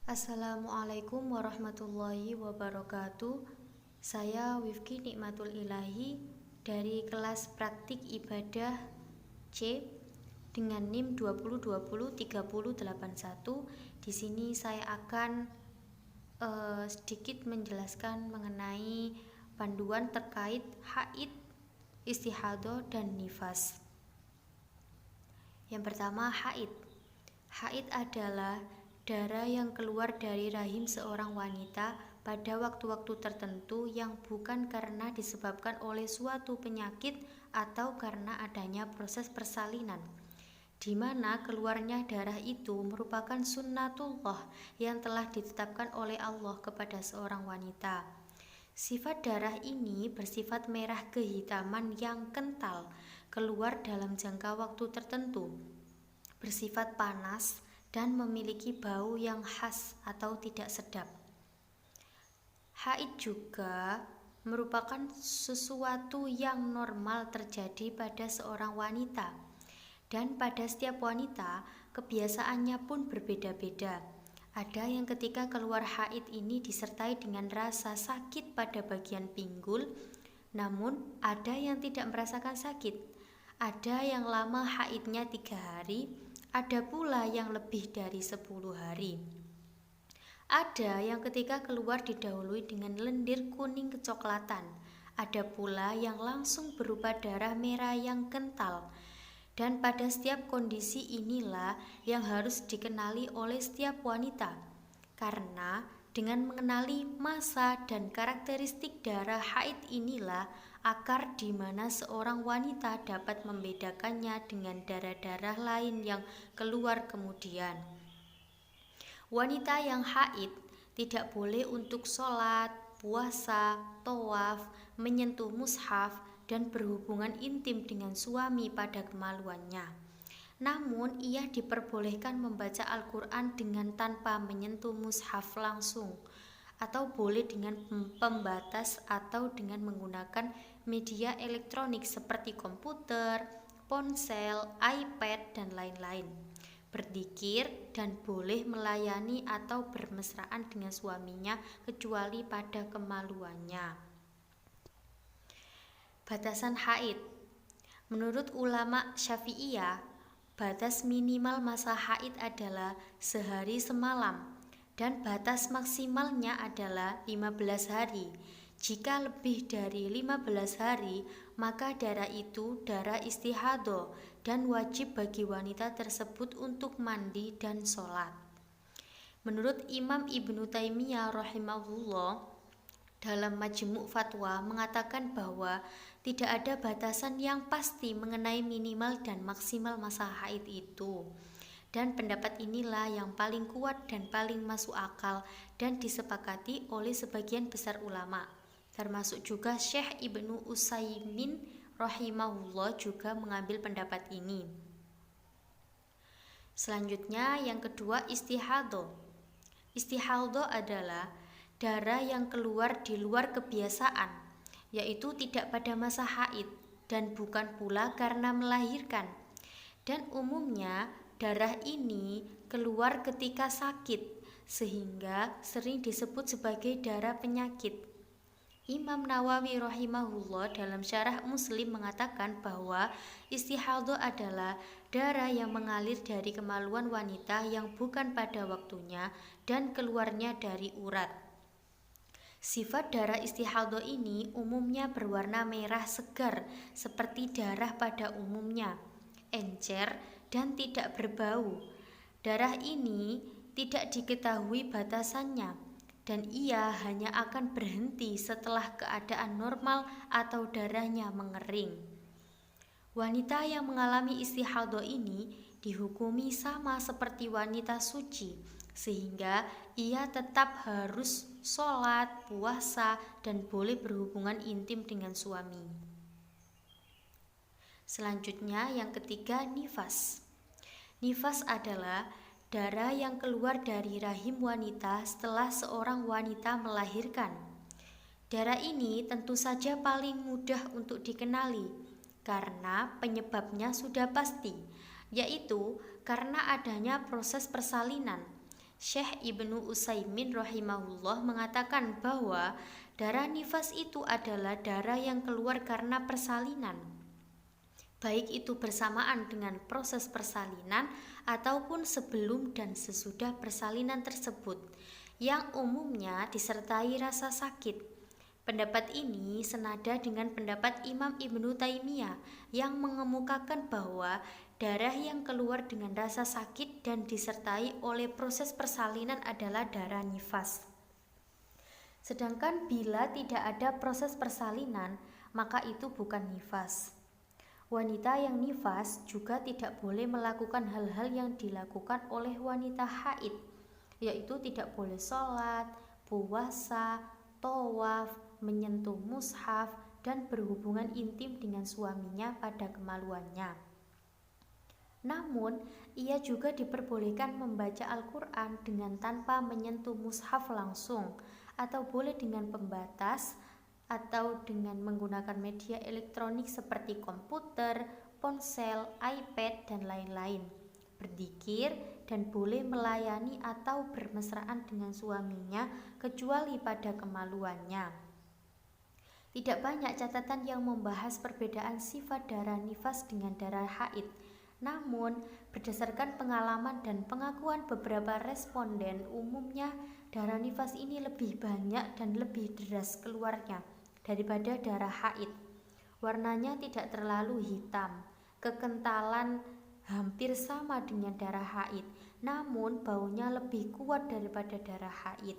Assalamualaikum warahmatullahi wabarakatuh. Saya Wifki Nikmatul Ilahi dari kelas praktik ibadah C dengan NIM 20203081. Di sini saya akan sedikit menjelaskan mengenai panduan terkait haid, istihadah, dan nifas. Yang pertama, haid. Haid adalah darah yang keluar dari rahim seorang wanita pada waktu-waktu tertentu yang bukan karena disebabkan oleh suatu penyakit atau karena adanya proses persalinan, di mana keluarnya darah itu merupakan sunnatullah yang telah ditetapkan oleh Allah kepada seorang wanita. Sifat darah ini bersifat merah kehitaman yang kental, keluar dalam jangka waktu tertentu, bersifat panas, dan memiliki bau yang khas atau tidak sedap. Haid juga merupakan sesuatu yang normal terjadi pada seorang wanita, dan pada setiap wanita kebiasaannya pun berbeda-beda. Ada yang ketika keluar haid ini disertai dengan rasa sakit pada bagian pinggul, namun ada yang tidak merasakan sakit. Ada yang lama haidnya 3 hari, ada pula yang lebih dari 10 hari. Ada yang ketika keluar didahului dengan lendir kuning kecoklatan. Ada pula yang langsung berupa darah merah yang kental. Dan pada setiap kondisi inilah yang harus dikenali oleh setiap wanita. Karena dengan mengenali masa dan karakteristik darah haid inilah akar di mana seorang wanita dapat membedakannya dengan darah-darah lain yang keluar kemudian. Wanita yang haid tidak boleh untuk sholat, puasa, tawaf, menyentuh mushaf, dan berhubungan intim dengan suami pada kemaluannya. Namun ia diperbolehkan membaca Al-Quran dengan tanpa menyentuh mushaf langsung, atau boleh dengan pembatas atau dengan menggunakan media elektronik seperti komputer, ponsel, iPad, dan lain-lain. Berzikir dan boleh melayani atau bermesraan dengan suaminya kecuali pada kemaluannya. Batasan haid. Menurut ulama Syafi'iyah, batas minimal masa haid adalah sehari semalam dan batas maksimalnya adalah 15 hari. Jika lebih dari 15 hari, maka darah itu darah istihadah dan wajib bagi wanita tersebut untuk mandi dan sholat. Menurut Imam Ibnu Taimiyah rahimahullah, dalam Majmu' Fatwa mengatakan bahwa tidak ada batasan yang pasti mengenai minimal dan maksimal masa haid itu. Dan pendapat inilah yang paling kuat dan paling masuk akal dan disepakati oleh sebagian besar ulama, termasuk juga Syekh Ibnu Utsaimin rahimahullah juga mengambil pendapat ini. Selanjutnya yang kedua, istihadah. Istihadah adalah darah yang keluar di luar kebiasaan, yaitu tidak pada masa haid dan bukan pula karena melahirkan. Dan umumnya darah ini keluar ketika sakit, sehingga sering disebut sebagai darah penyakit. Imam Nawawi rahimahullah dalam syarah Muslim mengatakan bahwa istihadah adalah darah yang mengalir dari kemaluan wanita yang bukan pada waktunya dan keluarnya dari urat. Sifat darah istihadah ini umumnya berwarna merah segar seperti darah pada umumnya, encer dan tidak berbau. Darah ini tidak diketahui batasannya, dan ia hanya akan berhenti setelah keadaan normal atau darahnya mengering. Wanita yang mengalami istihadah ini dihukumi sama seperti wanita suci, sehingga ia tetap harus sholat, puasa, dan boleh berhubungan intim dengan suami. Selanjutnya yang ketiga, nifas. Nifas adalah darah yang keluar dari rahim wanita setelah seorang wanita melahirkan. Darah ini tentu saja paling mudah untuk dikenali karena penyebabnya sudah pasti, yaitu karena adanya proses persalinan. Syekh Ibnu Utsaimin rahimahullah mengatakan bahwa darah nifas itu adalah darah yang keluar karena persalinan, baik itu bersamaan dengan proses persalinan ataupun sebelum dan sesudah persalinan tersebut, yang umumnya disertai rasa sakit. Pendapat ini senada dengan pendapat Imam Ibnu Taimiyah yang mengemukakan bahwa darah yang keluar dengan rasa sakit dan disertai oleh proses persalinan adalah darah nifas. Sedangkan bila tidak ada proses persalinan, maka itu bukan nifas. Wanita yang nifas juga tidak boleh melakukan hal-hal yang dilakukan oleh wanita haid, yaitu tidak boleh sholat, puasa, tawaf, menyentuh mushaf, dan berhubungan intim dengan suaminya pada kemaluannya. Namun, ia juga diperbolehkan membaca Al-Quran dengan tanpa menyentuh mushaf langsung, atau boleh dengan pembatas, atau dengan menggunakan media elektronik seperti komputer, ponsel, iPad, dan lain-lain. Berzikir dan boleh melayani atau bermesraan dengan suaminya kecuali pada kemaluannya. Tidak banyak catatan yang membahas perbedaan sifat darah nifas dengan darah haid. Namun, berdasarkan pengalaman dan pengakuan beberapa responden, umumnya darah nifas ini lebih banyak dan lebih deras keluarnya daripada darah haid. Warnanya tidak terlalu hitam, kekentalan hampir sama dengan darah haid, namun baunya lebih kuat daripada darah haid.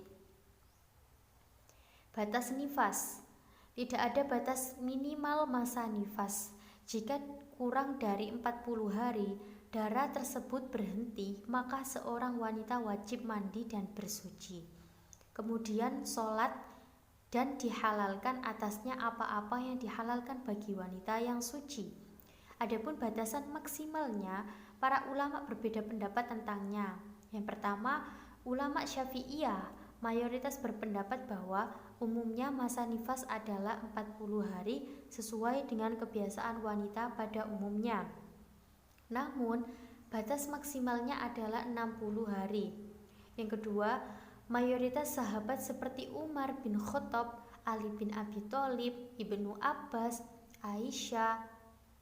Batas nifas. Tidak ada batas minimal masa nifas. Jika kurang dari 40 hari darah tersebut berhenti, maka seorang wanita wajib mandi dan bersuci. Kemudian sholat dan dihalalkan atasnya apa-apa yang dihalalkan bagi wanita yang suci. Adapun batasan maksimalnya, para ulama berbeda pendapat tentangnya. Yang pertama, ulama Syafi'iyah mayoritas berpendapat bahwa umumnya masa nifas adalah 40 hari sesuai dengan kebiasaan wanita pada umumnya. Namun, batas maksimalnya adalah 60 hari. Yang kedua, mayoritas sahabat seperti Umar bin Khattab, Ali bin Abi Thalib, Ibnu Abbas, Aisyah,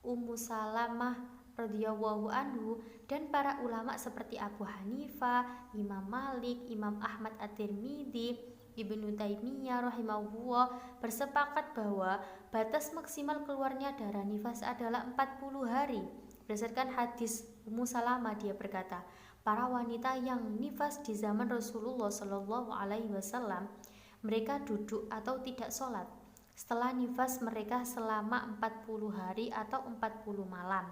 Ummu Salamah radhiyallahu anhu, dan para ulama seperti Abu Hanifah, Imam Malik, Imam Ahmad At-Tirmidzi, Ibnu Taimiyah rahimahullah bersepakat bahwa batas maksimal keluarnya darah nifas adalah 40 hari. Berdasarkan hadis Ummu Salamah, dia berkata, para wanita yang nifas di zaman Rasulullah Shallallahu Alaihi Wasallam, mereka duduk atau tidak sholat setelah nifas mereka selama 40 hari atau 40 malam.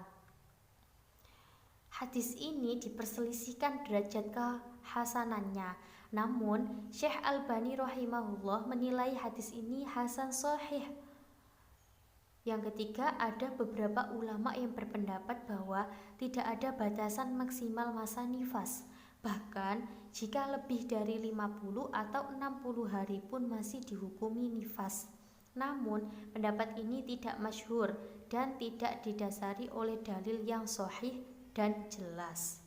Hadis ini diperselisihkan derajat kehasanannya. Namun, Syekh Albani rahimahullah menilai hadis ini hasan sahih. Yang ketiga, ada beberapa ulama yang berpendapat bahwa tidak ada batasan maksimal masa nifas. Bahkan, jika lebih dari 50 atau 60 hari pun masih dihukumi nifas. Namun, pendapat ini tidak masyhur dan tidak didasari oleh dalil yang sahih dan jelas.